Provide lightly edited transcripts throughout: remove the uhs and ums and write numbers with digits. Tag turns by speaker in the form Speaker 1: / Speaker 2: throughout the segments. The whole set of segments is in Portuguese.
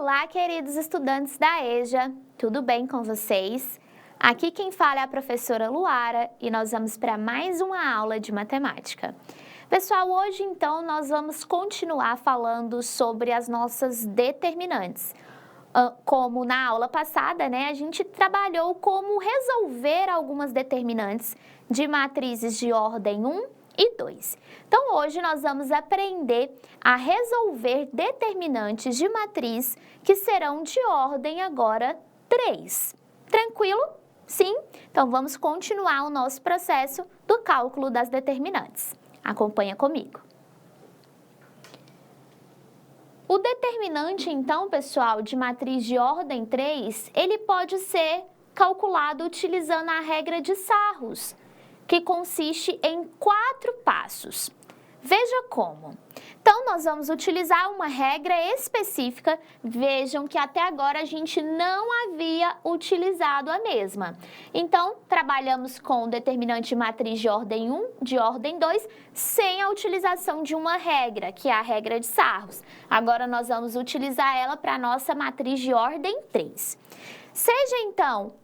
Speaker 1: Olá, queridos estudantes da EJA, tudo bem com vocês? Aqui quem fala é a professora Luara e nós vamos para mais uma aula de matemática. Pessoal, hoje então nós vamos continuar falando sobre as nossas determinantes. Como na aula passada, né, a gente trabalhou como resolver algumas determinantes de matrizes de ordem 1 e 2. Então, hoje nós vamos aprender a resolver determinantes de matriz que serão de ordem agora 3. Tranquilo? Sim? Então, vamos continuar o nosso processo do cálculo das determinantes. Acompanha comigo. O determinante, então, pessoal, de matriz de ordem 3, ele pode ser calculado utilizando a regra de Sarrus, que consiste em 4 passos. Veja como. Então, nós vamos utilizar uma regra específica. Vejam que até agora a gente não havia utilizado a mesma. Então, trabalhamos com o determinante de matriz de ordem 1, de ordem 2, sem a utilização de uma regra, que é a regra de Sarrus. Agora, nós vamos utilizar ela para a nossa matriz de ordem 3. Seja, então,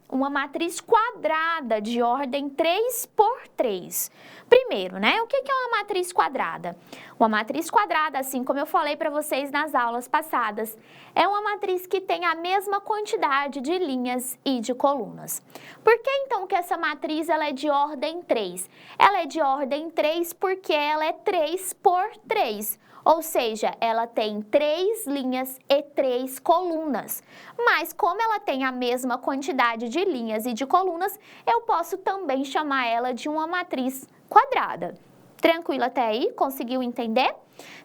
Speaker 1: uma matriz quadrada de ordem 3 por 3. Primeiro, né? O que é uma matriz quadrada? Uma matriz quadrada, assim como eu falei para vocês nas aulas passadas, é uma matriz que tem a mesma quantidade de linhas e de colunas. Por que então que essa matriz ela é de ordem 3? Ela é de ordem 3 porque ela é 3 por 3. Ou seja, ela tem 3 linhas e 3 colunas. Mas como ela tem a mesma quantidade de linhas e de colunas, eu posso também chamar ela de uma matriz quadrada. Tranquilo até aí? Conseguiu entender?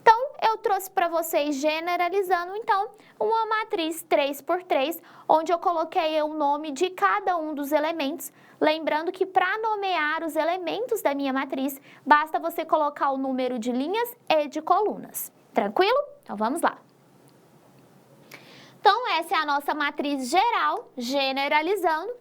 Speaker 1: Então, eu trouxe para vocês, generalizando, então, uma matriz 3 por 3, onde eu coloquei o nome de cada um dos elementos. Lembrando que para nomear os elementos da minha matriz, basta você colocar o número de linhas e de colunas. Tranquilo? Então, vamos lá. Então, essa é a nossa matriz geral, generalizando.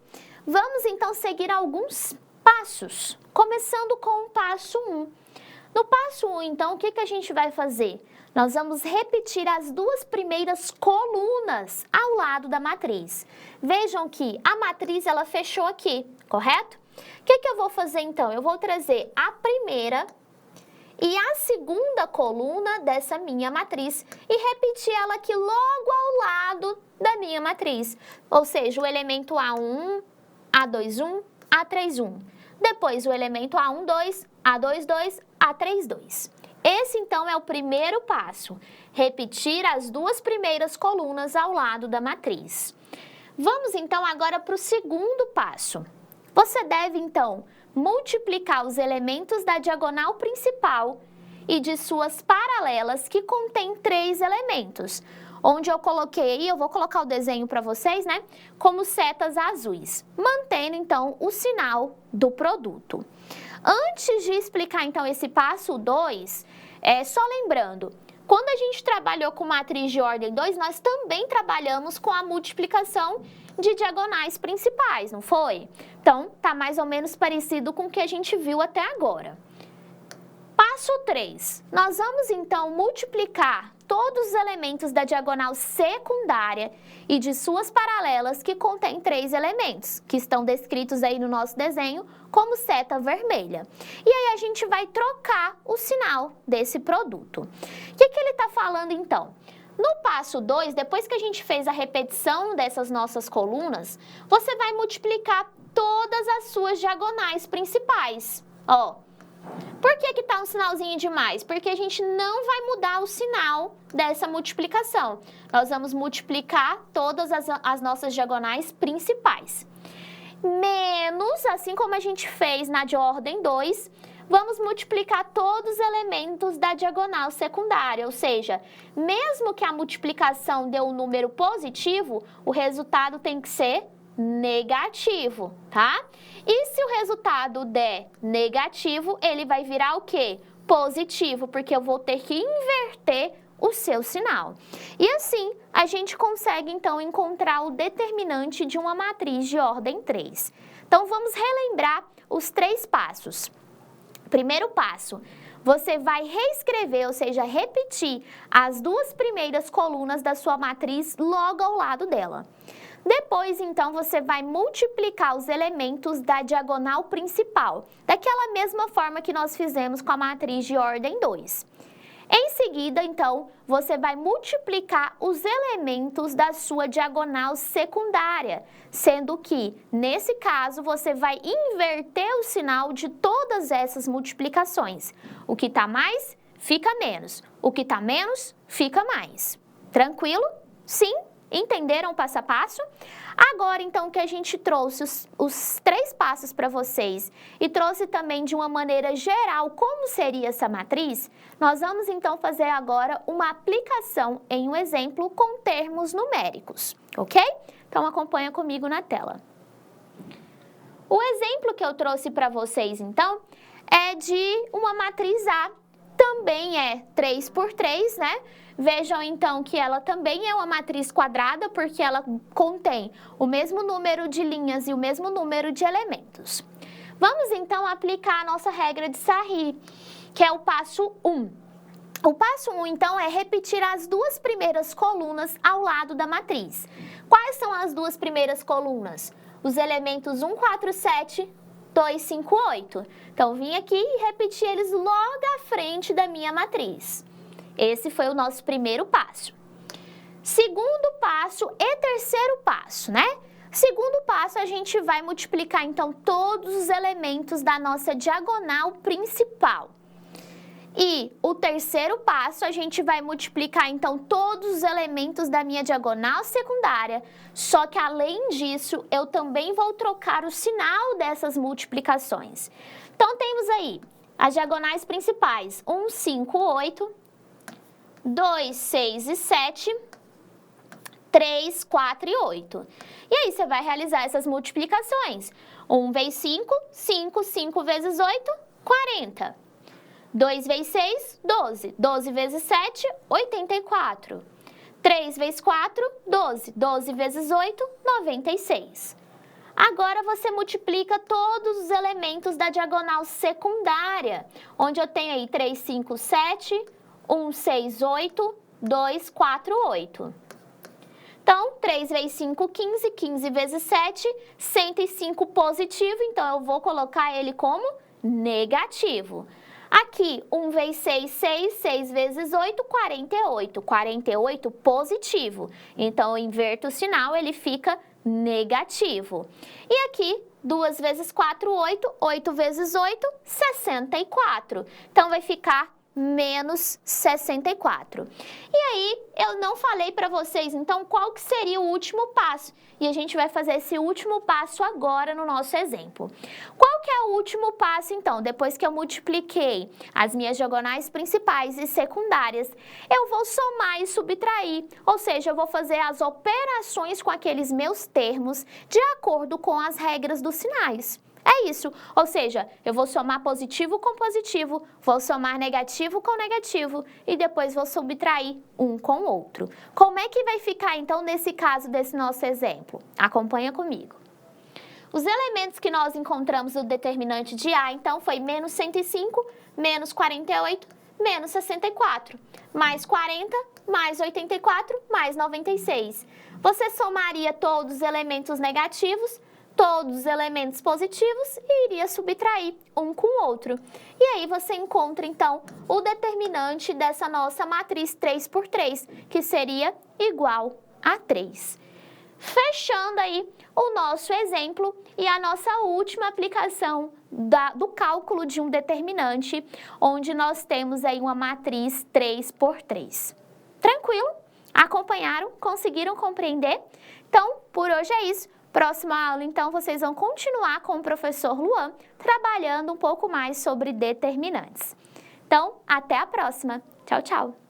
Speaker 1: Vamos, então, seguir alguns passos, começando com o passo 1. No passo 1, então, o que a gente vai fazer? Nós vamos repetir as 2 primeiras colunas ao lado da matriz. Vejam que a matriz, ela fechou aqui, correto? O que eu vou fazer, então? Eu vou trazer a primeira e a segunda coluna dessa minha matriz e repetir ela aqui logo ao lado da minha matriz. Ou seja, o elemento A1, A2, A3, depois o elemento A1, A2, A3. Esse, então, é o primeiro passo, repetir as 2 primeiras colunas ao lado da matriz. Vamos, então, agora para o segundo passo. Você deve, então, multiplicar os elementos da diagonal principal e de suas paralelas, que contém 3 elementos, onde eu vou colocar o desenho para vocês, né, como setas azuis, mantendo, então, o sinal do produto. Antes de explicar, então, esse passo 2, só lembrando, quando a gente trabalhou com matriz de ordem 2, nós também trabalhamos com a multiplicação de diagonais principais, não foi? Então, tá mais ou menos parecido com o que a gente viu até agora. Passo 3, nós vamos, então, multiplicar todos os elementos da diagonal secundária e de suas paralelas, que contém 3 elementos, que estão descritos aí no nosso desenho como seta vermelha. E aí a gente vai trocar o sinal desse produto. O que ele está falando, então? No passo 2, depois que a gente fez a repetição dessas nossas colunas, você vai multiplicar todas as suas diagonais principais. Ó. Por que está um sinalzinho de mais? Porque a gente não vai mudar o sinal dessa multiplicação. Nós vamos multiplicar todas as nossas diagonais principais. Menos, assim como a gente fez na de ordem 2, vamos multiplicar todos os elementos da diagonal secundária. Ou seja, mesmo que a multiplicação dê um número positivo, o resultado tem que ser negativo, tá? E se o resultado der negativo, ele vai virar o quê? Positivo, porque eu vou ter que inverter o seu sinal. E assim, a gente consegue, então, encontrar o determinante de uma matriz de ordem 3. Então, vamos relembrar os 3 passos. Primeiro passo, você vai reescrever, ou seja, repetir as duas primeiras colunas da sua matriz logo ao lado dela. Depois, então, você vai multiplicar os elementos da diagonal principal, daquela mesma forma que nós fizemos com a matriz de ordem 2. Em seguida, então, você vai multiplicar os elementos da sua diagonal secundária, sendo que, nesse caso, você vai inverter o sinal de todas essas multiplicações. O que está mais, fica menos. O que está menos, fica mais. Tranquilo? Sim? Entenderam o passo a passo? Agora, então, que a gente trouxe os 3 passos para vocês e trouxe também de uma maneira geral como seria essa matriz, nós vamos, então, fazer agora uma aplicação em um exemplo com termos numéricos, ok? Então, acompanha comigo na tela. O exemplo que eu trouxe para vocês, então, é de uma matriz A, também é 3 por 3, né? Vejam, então, que ela também é uma matriz quadrada, porque ela contém o mesmo número de linhas e o mesmo número de elementos. Vamos, então, aplicar a nossa regra de Sarri, que é o passo 1. O passo 1, então, é repetir as duas primeiras colunas ao lado da matriz. Quais são as duas primeiras colunas? Os elementos 1, 4, 7, 2, 5, 8. Então, vim aqui e repeti eles logo à frente da minha matriz. Esse foi o nosso primeiro passo. Segundo passo e terceiro passo, né? Segundo passo, a gente vai multiplicar, então, todos os elementos da nossa diagonal principal. E o terceiro passo, a gente vai multiplicar, então, todos os elementos da minha diagonal secundária. Só que, além disso, eu também vou trocar o sinal dessas multiplicações. Então, temos aí as diagonais principais, 1, 5, 8... 2, 6 e 7, 3, 4 e 8. E aí, você vai realizar essas multiplicações. 1 vezes 5, 5, 5 vezes 8, 40. 2 vezes 6, 12. 12 vezes 7, 84. 3 vezes 4, 12. 12 vezes 8, 96. Agora, você multiplica todos os elementos da diagonal secundária, onde eu tenho aí 3, 5, 7... 1, 6, 8, 2, 4, 8. Então, 3 vezes 5, 15, 15 vezes 7, 105 positivo, então eu vou colocar ele como negativo. Aqui, 1 vezes 6, 6, 6 vezes 8, 48. 48 positivo, então eu inverto o sinal, ele fica negativo. E aqui, 2 vezes 4, 8, 8 vezes 8, 64. Então, vai ficar menos 64. E aí, eu não falei para vocês, então, qual que seria o último passo? E a gente vai fazer esse último passo agora no nosso exemplo. Qual que é o último passo, então? Depois que eu multipliquei as minhas diagonais principais e secundárias, eu vou somar e subtrair, ou seja, eu vou fazer as operações com aqueles meus termos de acordo com as regras dos sinais. É isso, ou seja, eu vou somar positivo com positivo, vou somar negativo com negativo e depois vou subtrair um com o outro. Como é que vai ficar, então, nesse caso desse nosso exemplo? Acompanha comigo. Os elementos que nós encontramos no determinante de A, então, foi menos 105, menos 48, menos 64, mais 40, mais 84, mais 96. Você somaria todos os elementos negativos, todos os elementos positivos e iria subtrair um com o outro. E aí você encontra, então, o determinante dessa nossa matriz 3 por 3, que seria igual a 3. Fechando aí o nosso exemplo e a nossa última aplicação do cálculo de um determinante, onde nós temos aí uma matriz 3 por 3. Tranquilo? Acompanharam? Conseguiram compreender? Então, por hoje é isso. Próxima aula, então, vocês vão continuar com o professor Luan, trabalhando um pouco mais sobre determinantes. Então, até a próxima. Tchau, tchau!